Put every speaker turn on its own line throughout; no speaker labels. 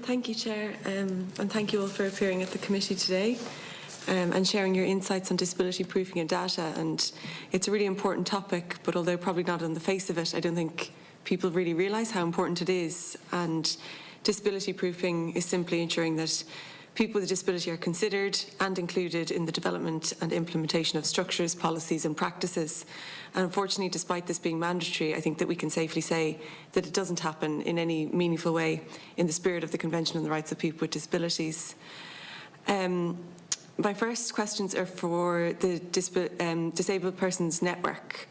Thank you, Chair, and thank you all for appearing at the committee today and sharing your insights on disability proofing and data. And it's a really important topic, but although probably not on the face of it, I don't think people really realise how important it is. And disability proofing is simply ensuring that people with a disability are considered and included in the development and implementation of structures, policies and practices. And unfortunately, despite this being mandatory, I think that we can safely say that it doesn't happen in any meaningful way in the spirit of the Convention on the Rights of People with Disabilities. My first questions are for the Disabled Persons Network.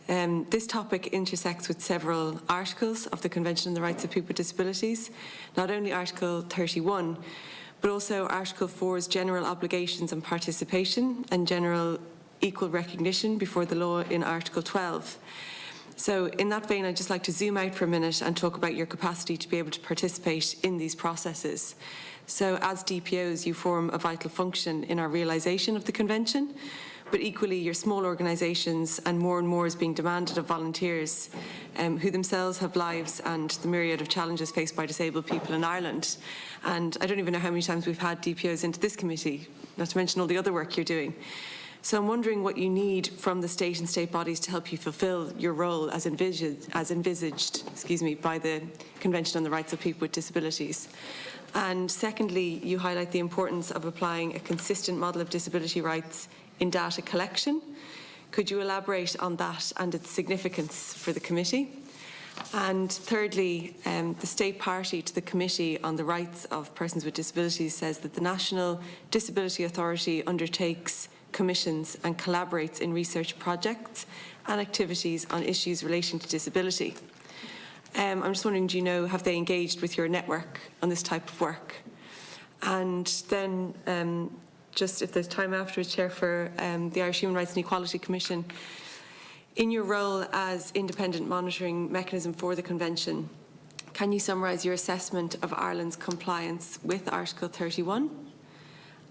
This topic intersects with several articles of the Convention on the Rights of People with Disabilities, not only Article 31, but also Article 4's general obligations and participation and general equal recognition before the law in Article 12. So in that vein, I'd just like to zoom out for a minute and talk about your capacity to be able to participate in these processes. So as DPOs, you form a vital function in our realisation of the Convention, but equally you're small organisations and more is being demanded of volunteers who themselves have lives and the myriad of challenges faced by disabled people in Ireland. And I don't even know how many times we've had DPOs into this committee, not to mention all the other work you're doing. So I'm wondering what you need from the state and state bodies to help you fulfil your role as envisaged by the Convention on the Rights of People with Disabilities. And secondly, you highlight the importance of applying a consistent model of disability rights in data collection. Could you elaborate on that and its significance for the committee? And thirdly, the state party to the Committee on the Rights of Persons with Disabilities says that the National Disability Authority undertakes, commissions and collaborates in research projects and activities on issues relating to disability. I'm just wondering, do you know, have they engaged with your network on this type of work? And then just if there's time afterwards, Chair, for the Irish Human Rights and Equality Commission, in your role as independent monitoring mechanism for the Convention, can you summarise your assessment of Ireland's compliance with Article 31?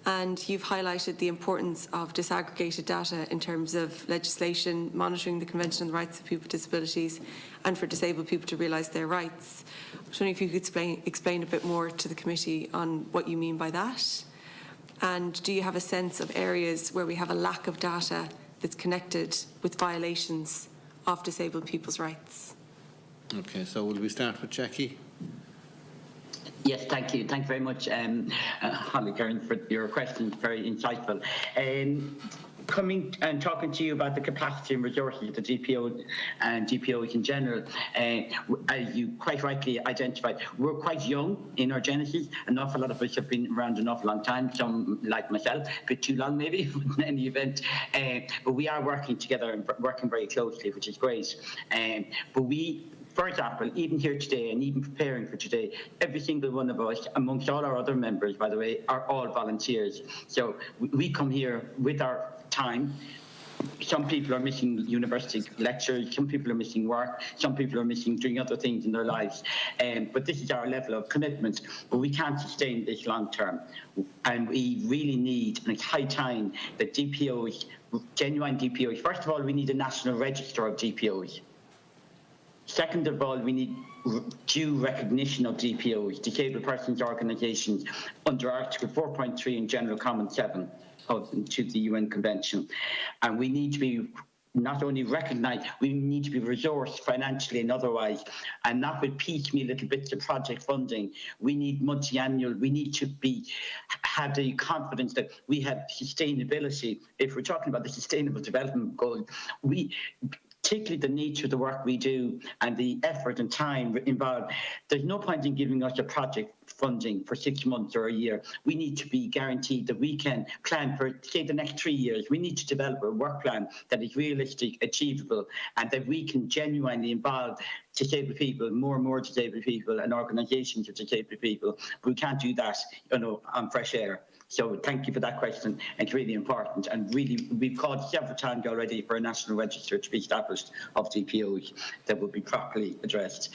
And you've highlighted the importance of disaggregated data in terms of legislation, monitoring the Convention on the Rights of People with Disabilities, and for disabled people to realise their rights. I was wondering if you could explain a bit more to the committee on what you mean by that. And do you have a sense of areas where we have a lack of data that's connected with violations of disabled people's rights?
Okay, so will we start with Jackie?
Yes, thank you. Thank you very much, Holly Karen, for your questions. Very insightful. Coming and talking to you about the capacity and resources of the DPO and DPOs in general, as you quite rightly identified, we're quite young in our genesis. An awful lot of us have been around an awful long time, some like myself, a bit too long maybe, in any event. But we are working together and working very closely, which is great. But we, for example, even here today and even preparing for today, every single one of us, amongst all our other members, by the way, are all volunteers. So we come here with our time. Some people are missing university lectures, some people are missing work, some people are missing doing other things in their lives. But this is our level of commitment. But we can't sustain this long term. And we really need, and it's high time, that DPOs, genuine DPOs, first of all, we need a national register of DPOs. Second of all, we need due recognition of DPOs, disabled persons organisations, under Article 4.3 in General Comment 7 to the UN Convention. And we need to be not only recognised, we need to be resourced financially and otherwise, and not with piecemeal little bits of project funding. We need multi-annual, we need to have the confidence that we have sustainability. If we're talking about the Sustainable Development Goals, particularly the nature of the work we do and the effort and time involved, there's no point in giving us a project funding for 6 months or a year. We need to be guaranteed that we can plan for, say, the next 3 years. We need to develop a work plan that is realistic, achievable, and that we can genuinely involve disabled people, more and more disabled people, and organisations of disabled people. But we can't do that, on fresh air. So thank you for that question. It's really important, and really we've called several times already for a national register to be established of DPOs that will be properly addressed.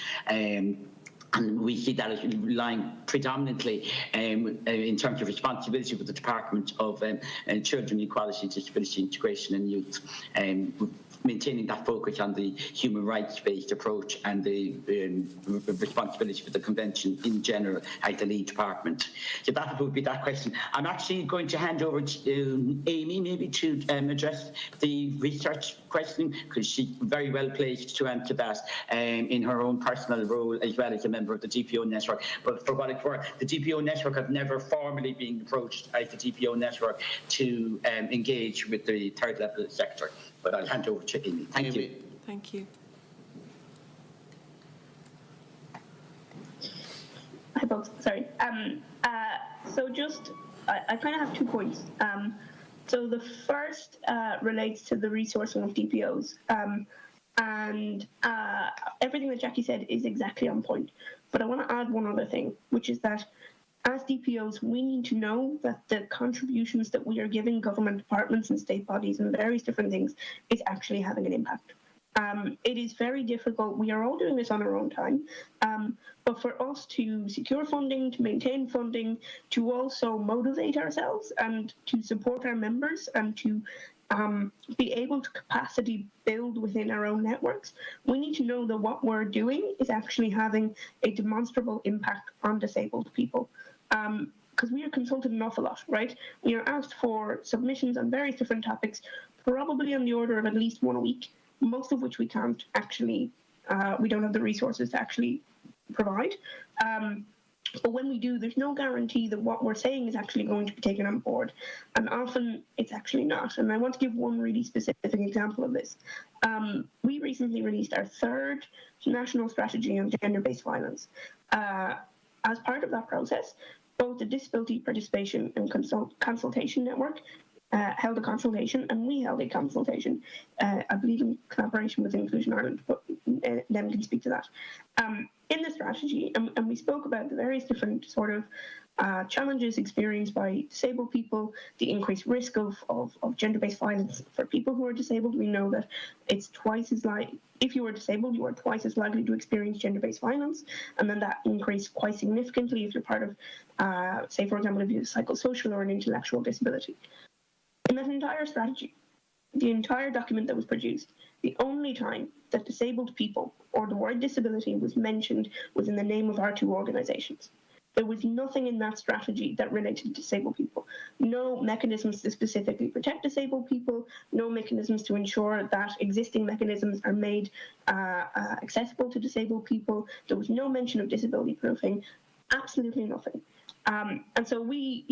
And we see that as lying predominantly in terms of responsibility with the Department of Children, Equality, Disability, Integration and Youth, maintaining that focus on the human rights-based approach and the responsibility for the Convention in general as the lead department. So that would be that question. I'm actually going to hand over to Amy maybe to address the research question, because she's very well placed to answer that in her own personal role as well as a member of the DPO network. But for what it's worth, the DPO network have never formally been approached as the DPO network to engage with the third level sector. But I'll hand over to Amy. Thank you.
Thank you.
Hi, folks. Sorry. So just, I kind of have 2 points. So the first relates to the resourcing of DPOs. And everything that Jackie said is exactly on point. But I want to add one other thing, which is that as DPOs, we need to know that the contributions that we are giving government departments and state bodies and various different things is actually having an impact. It is very difficult. We are all doing this on our own time. But for us to secure funding, to maintain funding, to also motivate ourselves and to support our members and to be able to capacity build within our own networks, we need to know that what we're doing is actually having a demonstrable impact on disabled people. Because we are consulted an awful lot, right? We are asked for submissions on various different topics, probably on the order of at least one a week, most of which we can't actually, we don't have the resources to actually provide. But when we do, there's no guarantee that what we're saying is actually going to be taken on board. And often it's actually not. And I want to give one really specific example of this. We recently released our 3rd national strategy on gender-based violence. As part of that process, both the Disability Participation and Consultation Network held a consultation, and we held a consultation, I believe in collaboration with Inclusion Ireland, but them can speak to that. In the strategy, and we spoke about the various different sort of challenges experienced by disabled people, the increased risk of gender-based violence for people who are disabled. We know that it's twice as likely, if you are disabled, you are twice as likely to experience gender-based violence, and then that increased quite significantly if you're part of, say, for example, if you have a psychosocial or an intellectual disability. In that entire strategy, the entire document that was produced, the only time that disabled people or the word disability was mentioned was in the name of our 2 organisations. There was nothing in that strategy that related to disabled people. No mechanisms to specifically protect disabled people, no mechanisms to ensure that existing mechanisms are made accessible to disabled people. There was no mention of disability proofing, absolutely nothing. And so we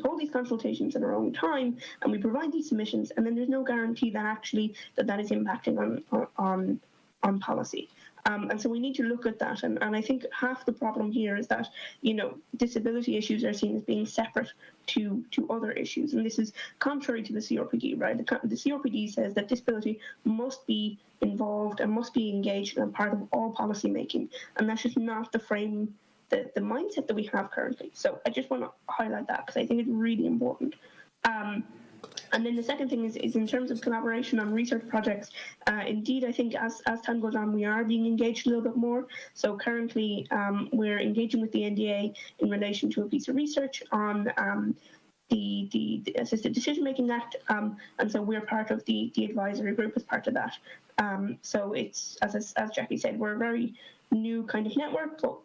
hold these consultations in our own time, and we provide these submissions, and then there's no guarantee that actually that is impacting on policy. And so we need to look at that. And I think half the problem here is that, disability issues are seen as being separate to other issues. And this is contrary to the CRPD, right? The CRPD says that disability must be involved and must be engaged and part of all policy making. And that's just not the frame, the mindset that we have currently. So I just want to highlight that because I think it's really important. And then the second thing is in terms of collaboration on research projects, indeed, I think as time goes on, we are being engaged a little bit more. So currently, we're engaging with the NDA in relation to a piece of research on the Assisted Decision Making Act, and so we're part of the advisory group as part of that. So it's, as Jackie said, we're a very new kind of network, but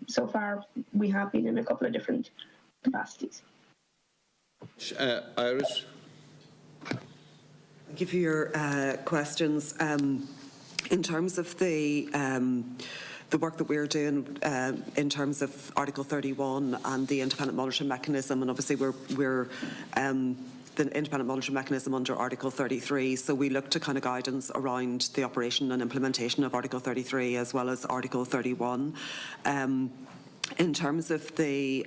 so far we have been in a couple of different capacities.
Iris?
Thank you for your questions. In terms of the work that we're doing in terms of Article 31 and the independent monitoring mechanism, and obviously we're the independent monitoring mechanism under Article 33, so we look to kind of guidance around the operation and implementation of Article 33 as well as Article 31. In terms of the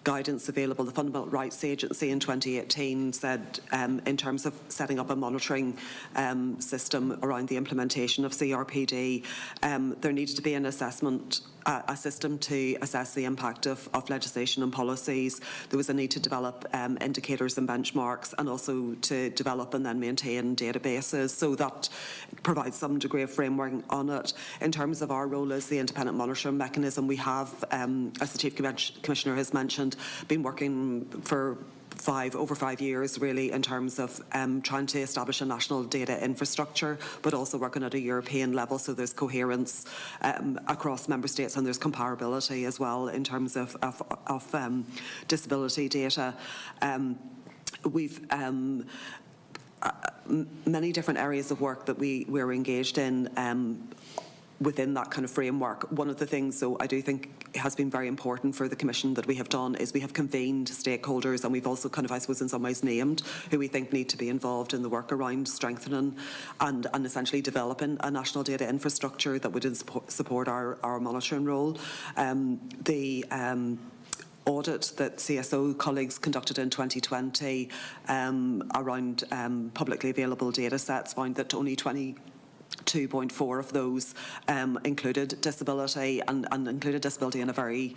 guidance available, the Fundamental Rights Agency in 2018 said in terms of setting up a monitoring system around the implementation of CRPD, there needed to be an assessment, a system to assess the impact of legislation and policies. There was a need to develop indicators and benchmarks, and also to develop and then maintain databases. So that provides some degree of framework on it. In terms of our role as the independent monitoring mechanism, we have, as the Chief Commissioner has mentioned, been working for over 5 years really in terms of trying to establish a national data infrastructure, but also working at a European level, so there's coherence across member states, and there's comparability as well in terms of disability data. We've many different areas of work that we're engaged in within that kind of framework. One of the things, though, I do think has been very important for the Commission that we have done is we have convened stakeholders, and we've also kind of, I suppose, in some ways named who we think need to be involved in the work around strengthening and essentially developing a national data infrastructure that would support our monitoring role. The audit that CSO colleagues conducted in 2020 around publicly available data sets found that only 2.4 of those included disability, and included disability in a very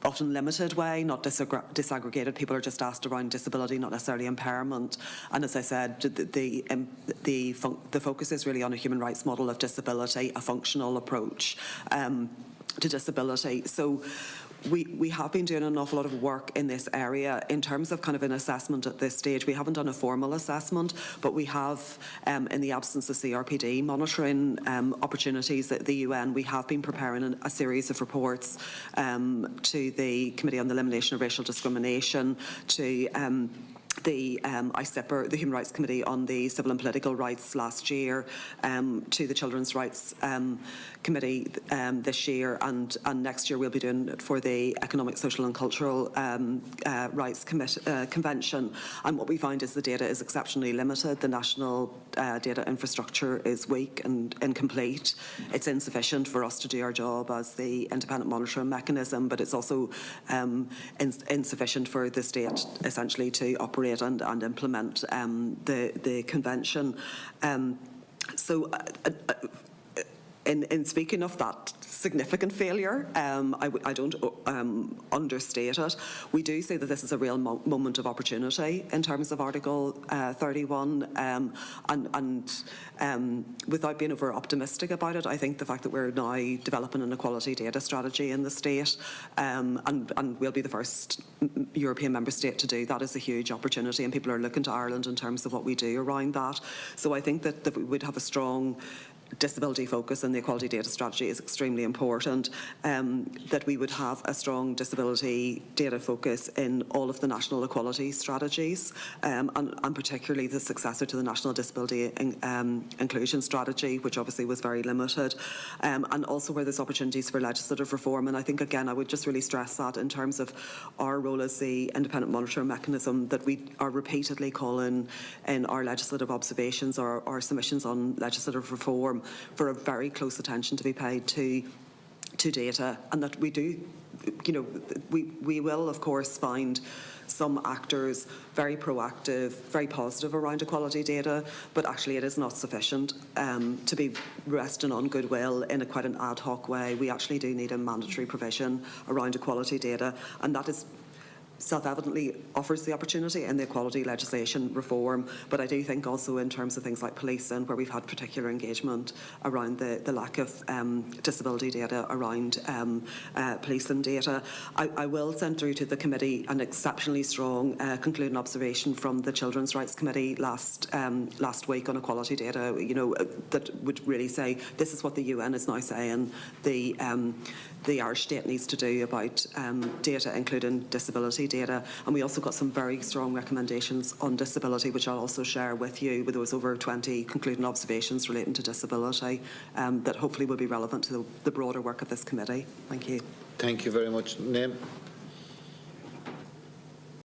often limited way, not disaggregated. People are just asked around disability, not necessarily impairment. And as I said, the focus is really on a human rights model of disability, a functional approach to disability. So we have been doing an awful lot of work in this area. In terms of kind of an assessment at this stage, we haven't done a formal assessment, but we have, in the absence of CRPD monitoring opportunities at the UN, we have been preparing a series of reports to the Committee on the Elimination of Racial Discrimination, to the ICIPR, the Human Rights Committee on the Civil and Political Rights last year, to the Children's Rights Committee this year, and next year we'll be doing it for the Economic, Social and Cultural Rights Convention. And what we find is the data is exceptionally limited. The national data infrastructure is weak and incomplete. It's insufficient for us to do our job as the independent monitoring mechanism, but it's also insufficient for the state essentially to operate and implement the convention. In speaking of that significant failure, I don't understate it. We do say that this is a real moment of opportunity in terms of Article 31, and without being over optimistic about it, I think the fact that we're now developing an equality data strategy in the state, and we'll be the first European member state to do that, is a huge opportunity, and people are looking to Ireland in terms of what we do around that. So I think that we would have a strong disability focus, and the equality data strategy is extremely important, that we would have a strong disability data focus in all of the national equality strategies, and particularly the successor to the National Disability Inclusion Strategy, which obviously was very limited, and also where there's opportunities for legislative reform. And I think, again, I would just really stress that in terms of our role as the independent monitoring mechanism, that we are repeatedly calling in our legislative observations or our submissions on legislative reform for a very close attention to be paid to data, and that we do, we will of course find some actors very proactive, very positive around equality data, but actually it is not sufficient to be resting on goodwill in quite an ad hoc way. We actually do need a mandatory provision around equality data, and that is self-evidently offers the opportunity in the equality legislation reform, but I do think also in terms of things like policing, where we've had particular engagement around the lack of disability data around policing data. I will send through to the committee an exceptionally strong concluding observation from the Children's Rights Committee last week on equality data, that would really say this is what the UN is now saying the Irish state needs to do about data, including disability data. And we also got some very strong recommendations on disability, which I'll also share with you. There was over 20 concluding observations relating to disability that hopefully will be relevant to the broader work of this committee. Thank you.
Thank you very much. Naim?